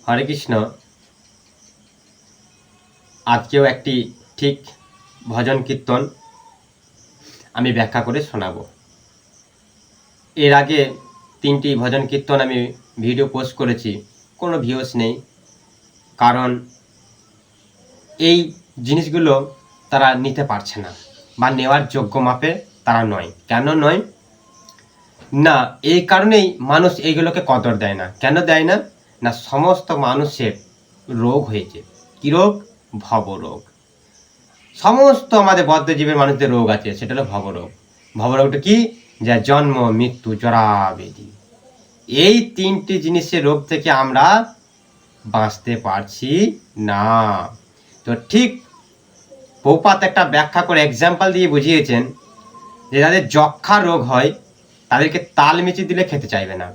হরে কৃষ্ণ। আজকেও একটি ঠিক ভজন কীর্তন আমি ব্যাখ্যা করে শোনাব। এর আগে 3টি ভজন কীর্তন আমি ভিডিও পোস্ট করেছি, কোনো ভিউস নেই। কারণ এই জিনিসগুলো তারা নিতে পারছে না বা নেওয়ার যোগ্য মাপে তারা নয়। কেন নয় না, এই কারণেই মানুষ এইগুলোকে কদর দেয় না। কেন দেয় না? না, সমস্ত মানুষের রোগ হয়েছে। কী রোগ? ভবরোগ। সমস্ত আমাদের বদ্ধজীবের মানুষদের রোগ আছে, সেটা হলো ভবরোগ। ভবরোগটা কি? যা জন্ম, মৃত্যু, জরা, ব্যাধি। এই 3টি জিনিসের রোগ থেকে আমরা বাঁচতে পারছি না। তো ঠিক প্রভুপাদ একটা ব্যাখ্যা করে এক্সাম্পল দিয়ে বুঝিয়েছেন যে যাদের যক্ষা রোগ হয় তাদেরকে তাল মিচি দিলে খেতে চাইবে না,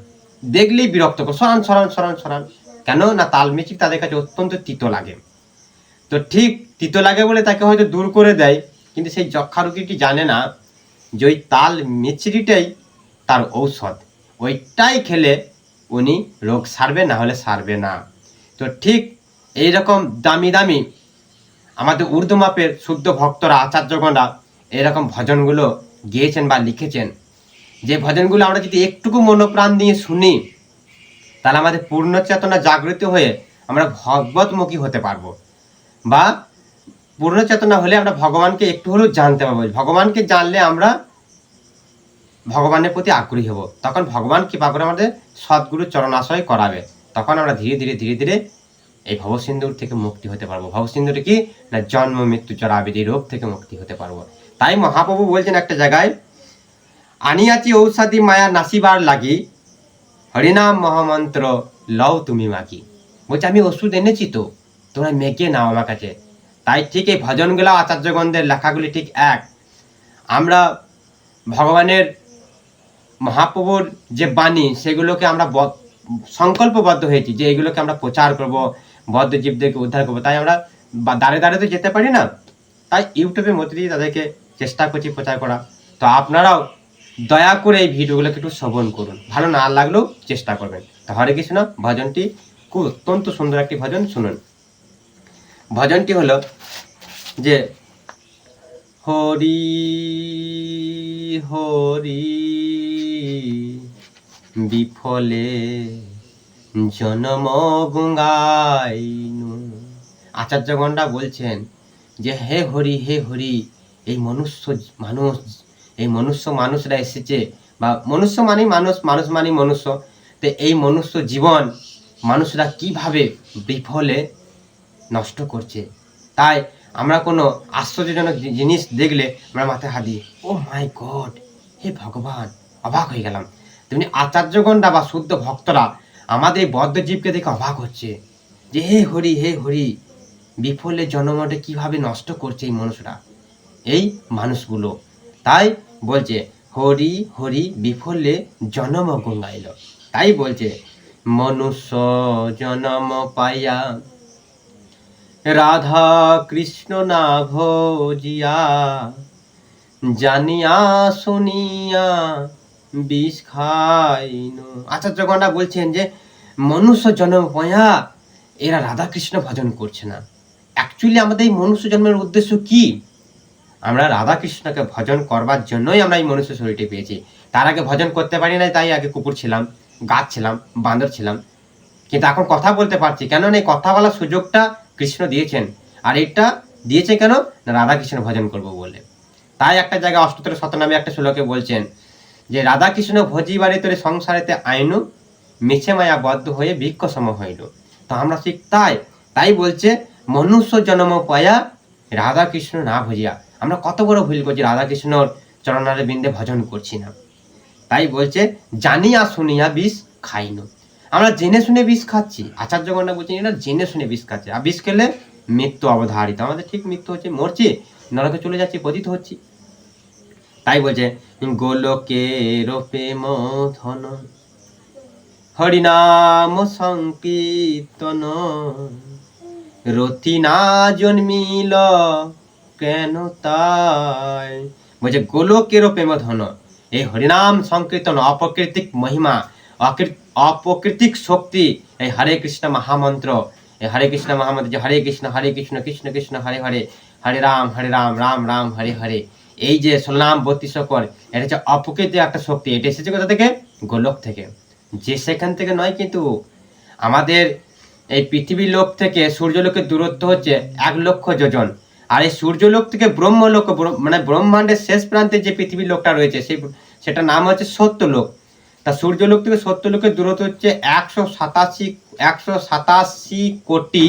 দেখলেই বিরক্ত করে সরান সরান সরান সরান। কেন না, তাল মিচি তাদের কাছে অত্যন্ত তিতো লাগে। তো ঠিক তিতো লাগে বলে তাকে হয়তো দূর করে দেয়, কিন্তু সেই যক্ষা রোগীটি জানে না যে ওই তাল মিছরিটাই তার ঔষধ, ওইটাই খেলে উনি রোগ সারবে, না হলে সারবে না। তো ঠিক এইরকম দামি দামি আমাদের উর্দু মাপের শুদ্ধ ভক্তরা, আচার্যগণরা এরকম ভজনগুলো গেয়েছেন বা লিখেছেন, যে ভজনগুলো আমরা যদি একটুকু মনোপ্রাণ দিয়ে শুনি তাহলে আমাদের পূর্ণ চেতনা জাগ্রত হয়ে আমরা ভগবতমুখী হতে পারবো, বা পূর্ণ চেতনা হলে আমরা ভগবানকে একটু হলেও জানতে পারবো। ভগবানকে জানলে আমরা ভগবানের প্রতি আগ্রহী হব, তখন ভগবান কৃপা করে আমাদের সদ্গুরু চরণাশ্রয় করাবে। তখন আমরা ধীরে ধীরে ধীরে ধীরে এই ভবসিন্ধুর থেকে মুক্তি হতে পারবো। ভবসিন্ধুটা কি? না, জন্ম মৃত্যু জরা ব্যাধি রোগ থেকে মুক্তি হতে পারবো। তাই মহাপ্রভু বলছেন একটা জায়গায়, আনিয়াছি ঔষধি মায়া নাসিবার লাগি, হরিনাম মহামন্ত্র লও তুমি মাকি। বলছে আমি ওষুধ এনেছি, তো তোমরা মেকে নাও আমার কাছে। তাই ঠিক এই ভজনগুলো আচার্যগণদের লেখাগুলি ঠিক এক। আমরা ভগবানের মহাপ্রভুর যে বাণী সেগুলোকে আমরা সংকল্পবদ্ধ হয়েছি যে এইগুলোকে আমরা প্রচার করব, বদ্ধজীবদেরকে উদ্ধার করবো। তাই আমরা দাঁড়ে দাঁড়ে তো যেতে পারি না, তাই ইউটিউবের মধ্যে দিয়ে তাদেরকে চেষ্টা করছি প্রচার করা। তো আপনারাও দয়া করে এই ভিডিওগুলোকে একটু শ্রবণ করুন, ভালো না লাগলেও চেষ্টা করবেন। তো হরে কৃষ্ণ। ভজনটি খুব অত্যন্ত সুন্দর একটি ভজন, শুনুন। ভজনটি হলো যে হরি হরি বিফলে জনম গঙ্গাইনু। আচার্যগণরা বলছেন যে হে হরি হে হরি, এই মনুষ্য মানুষরা এসেছে, বা মনুষ্য মানেই মানুষ, মানুষ মানেই মনুষ্য। তো এই মনুষ্য জীবন মানুষরা কিভাবে বিফলে নষ্ট করছে। তাই আমরা কোনো আশ্চর্যজনক জিনিস দেখলে আমরা মাথায় হাত দিই, ও মাই গড, হে ভগবান, অবাক হয়ে গেলাম। তেমনি আচার্যগণরা বা শুদ্ধ ভক্তরা আমাদের এই বদ্ধজীবকে দেখে অবাক হচ্ছে যে হে হরি, বিফলে জন্মটা কিভাবে নষ্ট করছে এই মানুষরা, এই মানুষগুলো। তাই বলছে হরি হরি বিফলে জন্ম গঙ্গাইল। তাই বলছে মনুষ্য জন্ম পাইয়া রাধা কৃষ্ণ না ভজিয়া, জানিয়া শুনিয়া বিষ খাইন। আচার্যগণরা বলছেন যে মনুষ্য জন্ম পাইয়া এরা রাধা কৃষ্ণ ভজন করছে না। অ্যাকচুয়ালি আমাদের এই মনুষ্য জন্মের উদ্দেশ্য কি? আমরা রাধা কৃষ্ণকে ভজন করবার জন্যই আমরা এই মনুষ্য শরীরটি পেয়েছি। তার আগে ভজন করতে পারি না, তাই আগে কুকুর ছিলাম, গাছ ছিলাম, বান্দর ছিলাম। কিন্তু এখন কথা বলতে পারছি, কেন না এই কথা বলার সুযোগটা কৃষ্ণ দিয়েছেন। আর এটা দিয়েছে কেন না, রাধা কৃষ্ণ ভজন করবো বলে। তাই একটা জায়গায় অষ্টোত্তর শতনামে একটা শ্লোকে বলছেন যে রাধা কৃষ্ণ ভজিবারে তোরে সংসারেতে আইনু, মিছে মায়া বদ্ধ হয়ে ভিক্ষ সম হইল। তো আমরা ঠিক তাই বলছে মনুষ্য জন্ম পায়া রাধা কৃষ্ণ না ভজিয়া। আমরা কত বড় ভুল করছি, রাধা কৃষ্ণর চরণারে বিন্দে ভজন করছি না। তাই বলছে জানিয়া শুনিয়া বিষ খাইনু। আমরা জেনে শুনে বিষ খাচ্ছি। আচার্যগণরা বলছেন এটা জেনে শুনে বিষ খাচ্ছে, আর বিষ খেলে মৃত্যু অবধারিত। আমাদের ঠিক মৃত্যু হচ্ছে, মরছি, নরকে চলে যাচ্ছি, পতিত হচ্ছি। তাই বলছে গোলকের প্রেম ধন, হরিনাম সংকীর্তন, রতি না জন্মিল কেন তাই। বলছে গোলকের প্রেম ধন, এই হরিনাম সংকীর্তন, অপ্রাকৃতিক মহিমা, অপ্রাকৃতিক শক্তি এই হরে কৃষ্ণ মহামন্ত্র, এই হরে কৃষ্ণ মহামন্ত্র, যে হরে কৃষ্ণ কৃষ্ণ কৃষ্ণ হরে হরে, হরে রাম রাম রাম হরে হরে, এই যে 16 নাম 32 অক্ষর, এটা হচ্ছে অপ্রাকৃতিক একটা শক্তি। এটা এসেছে কোথা থেকে? গোলক থেকে। যে সেখান থেকে নয়, কিন্তু আমাদের এই পৃথিবীর লোক থেকে সূর্যলোকের দূরত্ব হচ্ছে 1,00,000 যোজন। আর এই সূর্যলোক থেকে ব্রহ্মলোক, মানে ব্রহ্মাণ্ডের শেষ প্রান্তে যে পৃথিবীর লোকটা রয়েছে, সেটা নাম হচ্ছে সত্যলোক। তা সূর্যলোক থেকে সত্যলোকের দূরত্ব হচ্ছে 187 কোটি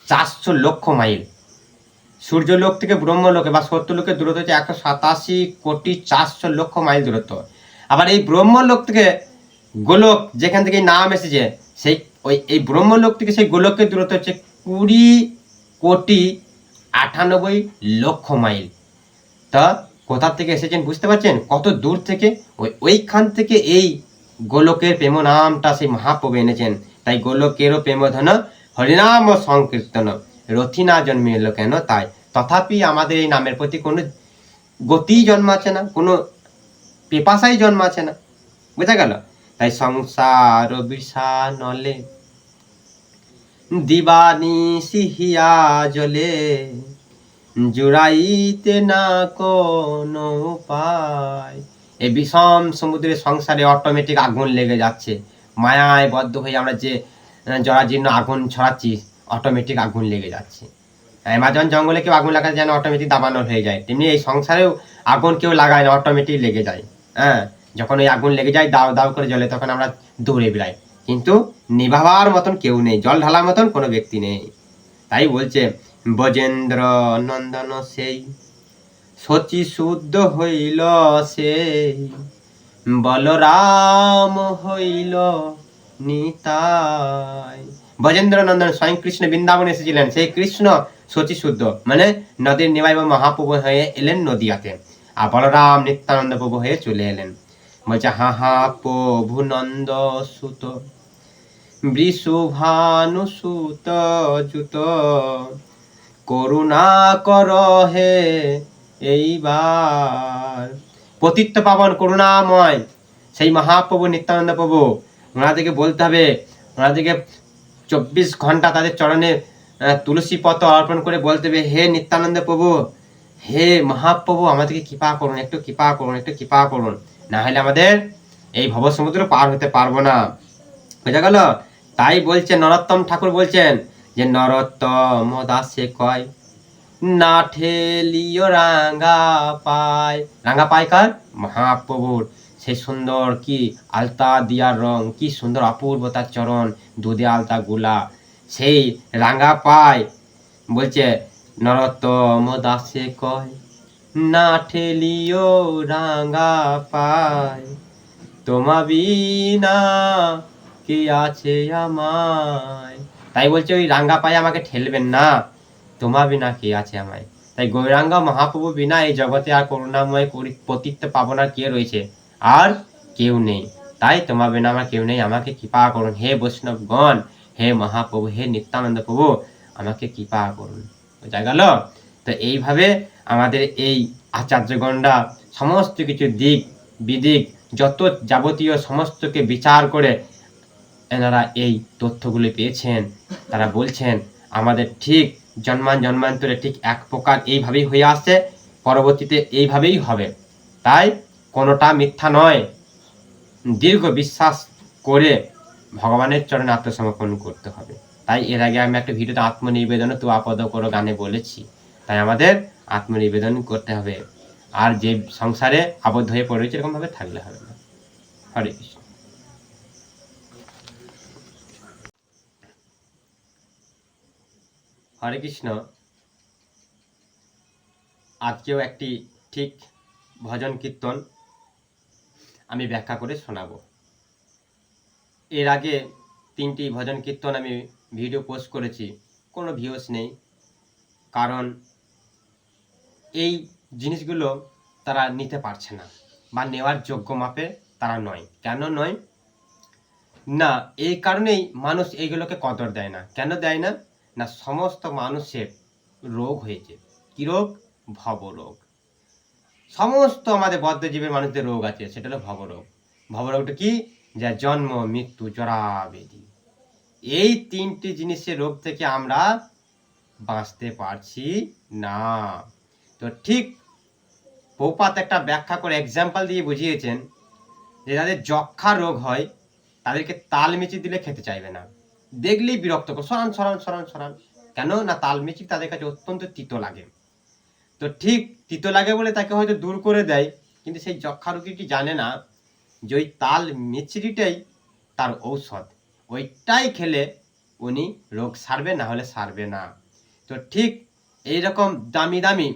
400 লক্ষ মাইল। সূর্যলোক থেকে ব্রহ্মলোকে বা সত্যলোকের দূরত্ব হচ্ছে 187 কোটি 400 লক্ষ মাইল দূরত্ব। আবার এই ব্রহ্মলোক থেকে গোলক, যেখান থেকে নাম এসেছে, সেই এই ব্রহ্মলোক থেকে সেই গোলকের দূরত্ব হচ্ছে 20 কোটি 98 লক্ষ মাইল। তা কোথা থেকে এসেছেন বুঝতে পারছেন? কত দূর থেকে? ওইখান থেকে এই গোলকের প্রেম নামটা সেই মহাপ্রভু এনেছেন। তাই গোলকেরও প্রেমধন হরিনাম সংকীর্তন, রথি না জন্মিল কেন তাই। তথাপি আমাদের এই নামের প্রতি কোনো গতি জন্মাচ্ছে না, কোনো পিপাসাই জন্মাচ্ছে না। বুঝা গেল? তাই সংসার বিষানলে দিবানিশি হিয়া জলে, জুড়াইতে না কোনো উপায়। এই বিষম সমুদ্রের সংসারে অটোমেটিক আগুন লেগে যাচ্ছে। মায়ায় বদ্ধ হয়ে আমরা যে জরাজীর্ণ আগুন ছড়াচ্ছি, অটোমেটিক আগুন লেগে যাচ্ছে। অ্যামাজন জঙ্গলে কেউ আগুন লাগাতে যেন অটোমেটিক দাবানো হয়ে যায়, তেমনি এই সংসারেও আগুন কেউ লাগায় না, অটোমেটিক লেগে যায়। হ্যাঁ, যখন ওই আগুন লেগে যায়, দাও দাও করে জ্বলে, তখন আমরা দৌড়ে বেড়াই, কিন্তু নিভাবার মতন কেউ নেই, জল ঢালার মতন কোনো ব্যক্তি নেই। তাই বলছে ব্রজেন্দ্র নন্দন সেই শচী শুদ্ধ হইল সেই, বলরাম হইল নিতাই। ব্রজেন্দ্র নন্দন স্বয়ং কৃষ্ণ বৃন্দাবনে এসেছিলেন, সেই কৃষ্ণ শচী শুদ্ধ, মানে নদীর নিমাই বা মহাপ্রভু হয়ে এলেন নদিয়াতে, আর বলরাম নিত্যানন্দ প্রভু হয়ে চলে এলেন। বলছে হা হা প্রভু নন্দ সুত, বৃষভানু সুত জুত, করুণা কর হে এইবার। পতিত্ব পাবন করুণাময় সেই মহাপ্রভু নিত্যানন্দ প্রভু, ওনাদেরকে বলতে হবে, ওনাদেরকে 24 ঘন্টা তাদের চরণে তুলসী পত্র অর্পণ করে বলতে হবে, হে নিত্যানন্দ প্রভু, হে মহাপ্রভু, আমাদেরকে কৃপা করুন, একটু কৃপা করুন, একটু কৃপা করুন, না হলে আমাদের এই ভবসমুদ্র পার হতে পারবো না। বুঝা গেল? তাই বলছে নরোত্তম ঠাকুর বলছেন যে নরোত্তম দাসে কয়, না ঠেলিও রাঙ্গা পায়। রাঙ্গা পায় কার? মহাপ্রভুর। সেই সুন্দর কি আলতা দিয়ার রং, কি সুন্দর অপূর্ব তার চরণ, দুধে আলতা গুলা, সেই রাঙ্গা পায়। বলছে নরোত্তম দাসে কয়, না ঠেলিও রাঙ্গা পায়, তোমা বিনা কে আছে আমায়। তাই বলছে ওই রাঙ্গা পায়ে আমাকে ঠেলবেন না, তোমা বিনা কে আছে আমায়। তাই গৌরাঙ্গ মহাপ্রভু বিনা এই জগতে আর করুণাময় পতিত্ব পাবনার কে রয়েছে? আর কেউ নেই। তাই তোমা বিনা আমার কেউ নেই, আমাকে কৃপা করুন হে বৈষ্ণবগণ, হে মহাপ্রভু, হে নিত্যানন্দ প্রভু, আমাকে কৃপা করুন। বোঝা গেল? তো এইভাবে আমাদের এই আচার্যগণরা সমস্ত কিছু দিক বিদিক, যত যাবতীয় সমস্তকে বিচার করে এনারা এই তথ্যগুলি পেয়েছেন। তারা বলছেন আমাদের ঠিক জন্মান্তরে ঠিক এক প্রকার এইভাবেই হয়ে আসছে, পরবর্তীতে এইভাবেই হবে। তাই কোনোটা মিথ্যা নয়, দীর্ঘ বিশ্বাস করে ভগবানের চরণে আত্মসমর্পণ করতে হবে। তাই এর আগে আমি একটা ভিডিওতে আত্মনিবেদন তো আপদ করো গানে বলেছি, তাই আমাদের আত্মনিবেদন করতে হবে। আর যে সংসারে আবদ্ধ হয়ে পড়েছে এরকম ভাবে থাকলে হবে না। হরে কৃষ্ণ। হরে কৃষ্ণ। আজকেও একটি ঠিক ভজন কীর্তন আমি ব্যাখ্যা করে শোনাবো। এর আগে 3টি ভজন কীর্তন আমি ভিডিও পোস্ট করেছি, কোনো ভিউস নেই, কারণ এই জিনিসগুলো তারা নিতে পারছে না বা নেওয়ার যোগ্য মাপে তারা নয়। কেন নয়? না, এই কারণেই মানুষ এইগুলোকে কদর দেয় না। কেন দেয় না? না, সমস্ত মানুষের রোগ হয়েছে। কি রোগ? ভবরোগ। সমস্ত আমাদের বদ্ধজীবের মানুষদের রোগ আছে, সেটা হলো ভবরোগ। ভবরোগটা কি? যা জন্ম, মৃত্যু, জরা, ব্যাধি, এই তিনটি জিনিসের রোগ থেকে আমরা বাঁচতে পারছি না। তো ঠিক প্রভুপাদ একটা ব্যাখ্যা করে এক্সাম্পল দিয়ে বুঝিয়েছেন যে যাদের যক্ষা রোগ হয় তাদেরকে তাল মিচি দিলে খেতে চাইবে না, দেখলেই বিরক্ত করে, সরান সরান সরান সরান। কেন না, তাল মিচি তাদের কাছে অত্যন্ত তিতো লাগে। তো ঠিক তিতো লাগে বলে তাকে হয়তো দূর করে দেয়, কিন্তু সেই যক্ষা রোগীটি জানে না যে ওই তাল মিচড়িটাই তার ঔষধ, ওইটাই খেলে উনি রোগ সারবে, না হলে সারবে না। তো ঠিক এইরকম দামি দামি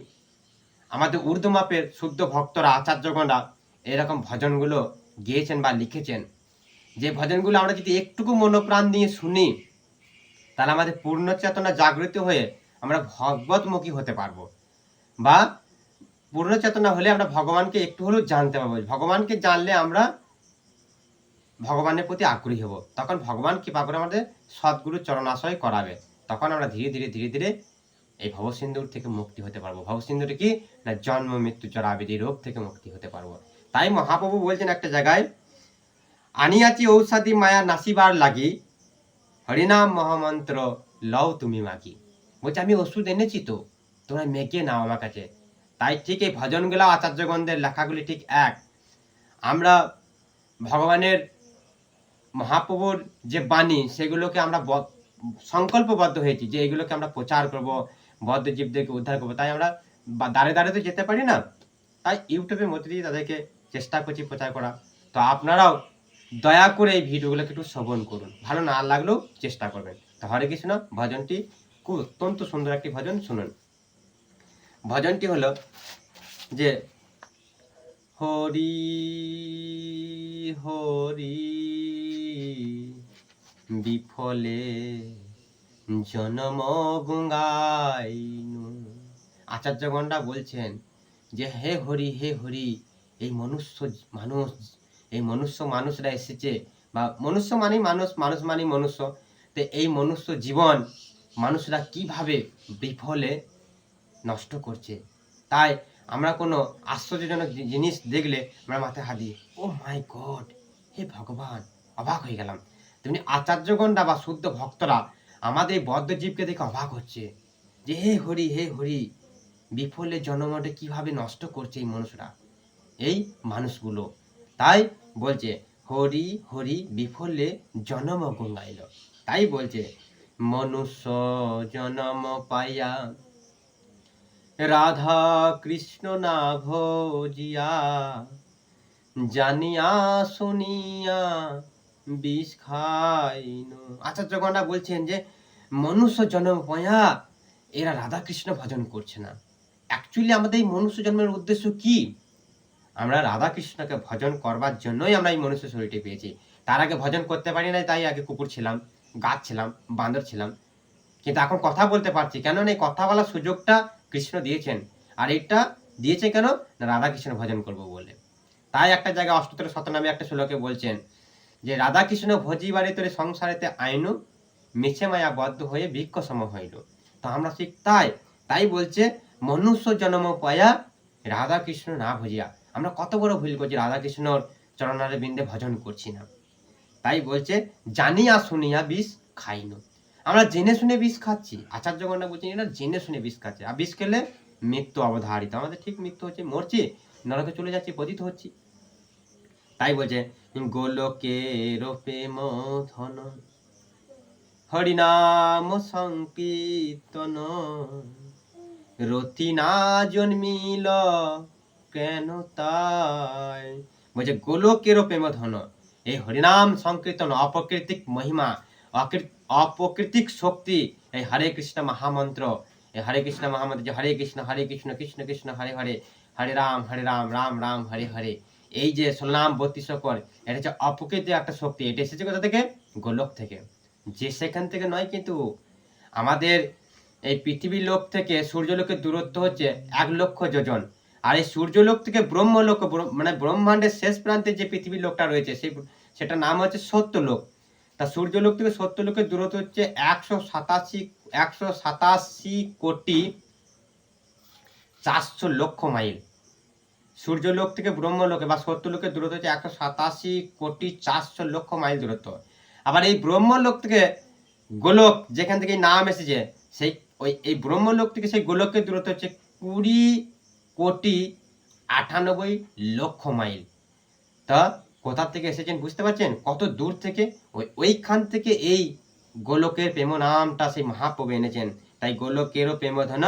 আমাদের উর্দু মাপের শুদ্ধ ভক্তরা, আচার্যগণরা এরকম ভজনগুলো গেয়েছেন বা লিখেছেন, যে ভজনগুলো আমরা যদি একটুকু মনোপ্রাণ দিয়ে শুনি তাহলে আমাদের পূর্ণ চেতনা জাগৃত হয়ে আমরা ভগবতমুখী হতে পারবো, বা পূর্ণ চেতনা হলে আমরা ভগবানকে একটু হলেও জানতে পারবো। ভগবানকে জানলে আমরা ভগবানের প্রতি আগ্রহী হব, তখন ভগবান কৃপা করে আমাদের সদ্গুরু চরণাশ্রয় করাবে, তখন আমরা ধীরে ধীরে ধীরে ধীরে এই ভবসিন্ধুর থেকে মুক্তি হতে পারবো। ভবসিন্ধুর কি না, জন্ম মৃত্যু জরা ব্যাধি রোগ থেকে মুক্তি হতে পারবো। তাই মহাপ্রভু বলছেন একটা জায়গায়, আনিয়াছি ঔষধি মায়া নাসিবার লাগি, হরিনাম মহামন্ত্র লও তুমি মাগি। বলছে আমি ওষুধ এনেছি, তো তোমরা মেকে নাও আমার কাছে। তাই ঠিক এই ভজনগুলো আচার্যগণদের লেখাগুলি ঠিক এক। আমরা ভগবানের মহাপ্রভুর যে বাণী সেগুলোকে আমরা সংকল্পবদ্ধ হয়েছি যে এগুলোকে আমরা প্রচার করব, বদ্ধ জীবদেরকে উদ্ধার করবো। তাই আমরা দাঁড়ে দাঁড়ে তো যেতে পারি না, তাই ইউটিউবের মধ্যে দিয়ে তাদেরকে চেষ্টা করছি প্রচার করা। তো আপনারাও দয়া করে এই ভিডিওগুলোকে একটু শ্রবণ করুন, ভালো না লাগলেও চেষ্টা করবেন। তো হরে কৃষ্ণ ভজনটি খুব অত্যন্ত সুন্দর একটি ভজন, শুনুন। ভজনটি হলো যে হরি হরি বিফলে জনম গঙ্গাইনু। আচার্যগণরা বলছেন যে হে হরি হে হরি, এই মনুষ্য মানুষরা এসেছে, বা মনুষ্য মানে মানুষ, মানুষ মানে মনুষ্য। তো এই মনুষ্য জীবন মানুষরা কিভাবে বিফলে নষ্ট করছে। তাই আমরা কোনো আশ্চর্যজনক জিনিস দেখলে আমরা মাথায় হাত দিই, ও মাই গড, হে ভগবান, অবাক হয়ে গেলাম। তেমনি আচার্যগণরা বা শুদ্ধ ভক্তরা আমাদের এই বদ্ধ জীবকে দেখে অবাক হচ্ছে যে হে হরি বিফলে জনমটা কিভাবে নষ্ট করছে এই মানুষরা, এই মানুষগুলো। তাই বলছে হরি হরি বিফলে জনম গঙ্গাইল। তাই বলছে মনুষ্য জনম পাইয়া রাধা কৃষ্ণ না ভজিয়া, জানিয়া শুনিয়া বিষ খাইন। আচার্যগণরা বলছেন যে মনুষ্য জন্ম পাইয়া এরা রাধা কৃষ্ণ ভজন করছে না। অ্যাকচুয়ালি আমাদের এই মনুষ্য জন্মের উদ্দেশ্য কি? আমরা রাধা কৃষ্ণকে ভজন করবার জন্যই আমরা এই মনুষ্য শরীরটি পেয়েছি। তার আগে ভজন করতে পারি না, তাই আগে কুকুর ছিলাম, গাছ ছিলাম, বান্দর ছিলাম, কিন্তু এখন কথা বলতে পারছি। কেন এই কথা বলার সুযোগটা কৃষ্ণ দিয়েছেন, আর এটা দিয়েছে কেন না রাধা কৃষ্ণ ভজন করব বলে। তাই একটা জায়গায় অষ্টোত্তর শতনামে একটা শ্লোকে বলছেন যে রাধা কৃষ্ণ ভজি বাড়ি তোরে সংসারেতে আইনু, মিছে মায়া বদ্ধ হয়ে ভিক্ষ সম হইল। তো আমরা ঠিক তাই বলছে মনুষ্য জন্ম পায়া রাধা কৃষ্ণ না ভজিয়া। আমরা কত বড় ভুল করছি, রাধা কৃষ্ণর চরণারে বিন্দে ভজন করছি না। তাই বলছে জানিয়া শুনিয়া বিষ খাইনু। আমরা জেনে শুনে বিষ খাচ্ছি। আচার্যগণরা বলছেন এটা জেনে শুনে বিষ খাচ্ছে, আর বিষ খেলে মৃত্যু অবধারিত। আমাদের ঠিক মৃত্যু হচ্ছে, মরছি, নরকে চলে যাচ্ছি, পতিত হচ্ছি। তাই বলছে গোলকের প্রেম ধন হরিনাম সংকীর্তন, রতি না জন্মিল কেন তাই। বলছে গোলকের প্রেম ধন, এই হরিনাম সংকীর্তন, অপ্রাকৃতিক মহিমা, অপ্রাকৃতিক শক্তি, এই হরে কৃষ্ণ মহামন্ত্র, এই হরে কৃষ্ণ মহামন্ত্র যে হরে কৃষ্ণ কৃষ্ণ কৃষ্ণ হরে হরে, হরে রাম রাম রাম হরে হরে, এই যে 16 নাম 32 অক্ষর, এটা হচ্ছে অপ্রাকৃতিক একটা শক্তি। এটা এসেছে কোথা থেকে? গোলক থেকে। যে সেখান থেকে নয়, কিন্তু আমাদের এই পৃথিবীর লোক থেকে সূর্যলোকের দূরত্ব হচ্ছে 1 লক্ষ যোজন। আর এই সূর্যলোক থেকে ব্রহ্মলোক, মানে ব্রহ্মাণ্ডের শেষ প্রান্তে যে পৃথিবীর লোকটা রয়েছে সেটা নাম হচ্ছে সত্যলোক। তা সূর্যলোক থেকে সত্যলোকের দূরত্ব হচ্ছে 187 কোটি 400 লক্ষ মাইল। সূর্যলোক থেকে ব্রহ্মলোকে বা সত্যলোকের দূরত্ব হচ্ছে 187,400,00,000 মাইল দূরত্ব। আবার এই ব্রহ্মলোক থেকে গোলক যেখান থেকে নাম এসেছে, সেই এই ব্রহ্মলোক থেকে সেই গোলকের দূরত্ব হচ্ছে 20,98,00,000 মাইল। তা কোথা থেকে এসেছেন বুঝতে পারছেন? কত দূর থেকে? ওইখান থেকে এই গোলকের প্রেম নামটা সেই মহাপ্রভু এনেছেন। তাই গোলকেরও প্রেমধন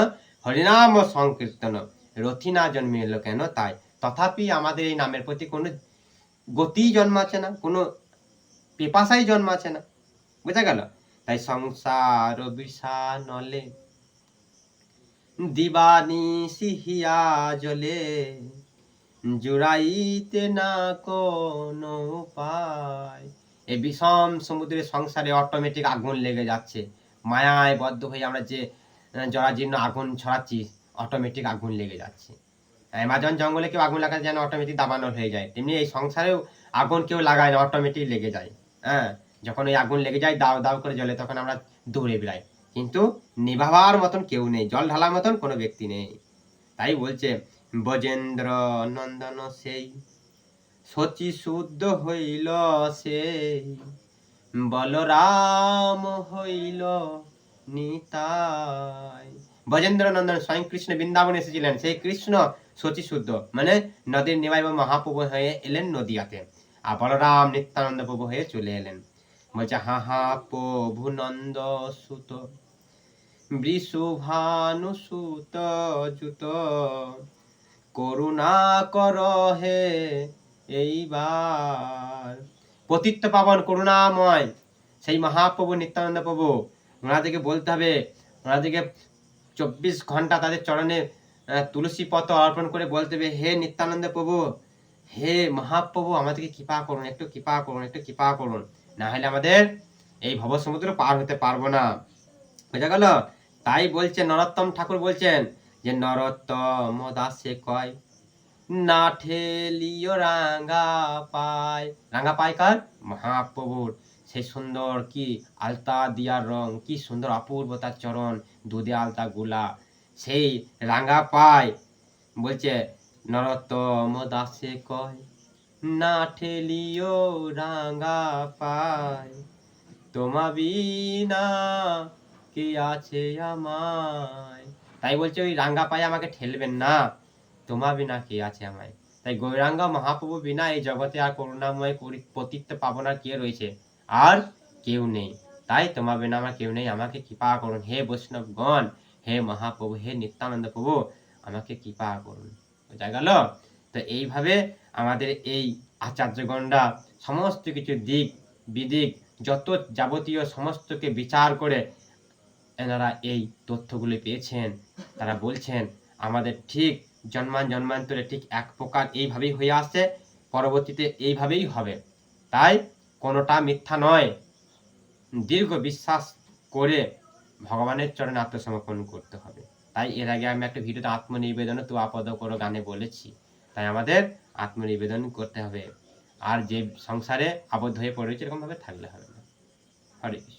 হরিনাম সংকীর্তন, রথি না জন্মিল কেন তাই। তথাপি আমাদের এই নামের প্রতি কোনো গতিই জন্মাচ্ছে না, কোনো পিপাসাই জন্মাচ্ছে না। বুঝা গেল? তাই সংসার বিষানলে দিবানিশি হিয়া জ্বলে, জুড়াইতে না কোনো উপায়। এই বিষম সমুদ্রের সংসারে অটোমেটিক আগুন লেগে যাচ্ছে। মায়ায় বদ্ধ হয়ে আমরা যে জরাজীর্ণ আগুন ছড়াচ্ছি, অটোমেটিক আগুন লেগে যাচ্ছে। অ্যামাজন জঙ্গলে কেউ আগুন লাগাতে যেন অটোমেটিক দাবানো হয়ে যায়, তেমনি এই সংসারেও আগুন কেউ লাগায় না, অটোমেটিক লেগে যায়। হ্যাঁ, যখন ওই আগুন লেগে যায় দাও দাও করে জ্বলে, তখন আমরা দৌড়ে বেড়াই, কিন্তু নিভাবার মতন কেউ নেই, জল ঢালার মতন কোনো ব্যক্তি নেই। তাই বলছে ব্রজেন্দ্র নন্দন সেই শচী শুদ্ধ হইল সেই, বলরাম হইল নিতাই। ব্রজেন্দ্র নন্দন স্বয়ং কৃষ্ণ বৃন্দাবনে এসেছিলেন, সেই কৃষ্ণ শচী শুদ্ধ মানে নদীর নিমাই বা মহাপ্রভু হয়ে এলেন নদিয়াতে, আর বলরাম নিত্যানন্দ প্রভু হয়ে চলে এলেন। বলছে হা হা প্রভু নন্দ সুত, বৃষভানু সুত জুত, করুণা কর হে এইবার। পতিত্ব পাবন করুণাময় সেই মহাপ্রভু নিত্যানন্দ প্রভু, ওনাদেরকে বলতে হবে, ওনাদেরকে 24 ঘন্টা তাদের চরণে তুলসী পত্র অর্পণ করে বলতে হবে, হে নিত্যানন্দ প্রভু, হে মহাপ্রভু, আমাদেরকে কৃপা করুন, একটু কৃপা করুন, একটু কৃপা করুন, না হলে আমাদের এই ভব সমুদ্র পার হতে পারবো না। বুঝা গেল? তাই বলছে নরোত্তম ঠাকুর বলছেন যে নরোত্তম দাসে কয়, না ঠেলিও রাঙ্গা পায়। রাঙ্গা পায় কার? মহাপ্রভুর। সেই সুন্দর কি আলতা দিয়ার রং, কি সুন্দর অপূর্ব তার চরণ, দুধে আলতা গুলা, সেই রাঙ্গা পায়। বলছে নরোত্তম দাসে কয়, না ঠেলিও রাঙ্গা পায়, তোমা বিনা কে আছে আমায়। তাই বলছে ওই রাঙ্গা পায়ে আমাকে ঠেলবেন না, তোমা বিনা কে আছে আমায়। তাই গৌরাঙ্গ মহাপ্রভু বিনা এই জগতে আর করুণাময় পতিত্ব পাবনার কে রয়েছে? আর কেউ নেই। তাই তোমা বিনা আমার কেউ নেই, আমাকে কৃপা করুন হে বৈষ্ণবগণ, হে মহাপ্রভু, হে নিত্যানন্দ প্রভু, আমাকে কৃপা করুন। বোঝা গেল? তো এইভাবে আমাদের এই আচার্যগণরা সমস্ত কিছু দিক বিদিক যত যাবতীয় সমস্তকে বিচার করে এনারা এই তথ্যগুলি পেয়েছেন। তারা বলছেন আমাদের ঠিক জন্মান্তরে ঠিক এক প্রকার এইভাবেই হয়ে আসছে, পরবর্তীতে এইভাবেই হবে। তাই কোনোটা মিথ্যা নয়, দীর্ঘ বিশ্বাস করে ভগবানের চরণে আত্মসমর্পণ করতে হবে। তাই এর আগে আমি একটা ভিডিওতে আত্মনিবেদন তু আপদ করো গানে বলেছি, তাই আমাদের আত্মনিবেদন করতে হবে, আর যে সংসারে আবদ্ধ হয়ে পড়েছে এরকম ভাবে থাকলে হবে না। হরে কৃষ্ণ।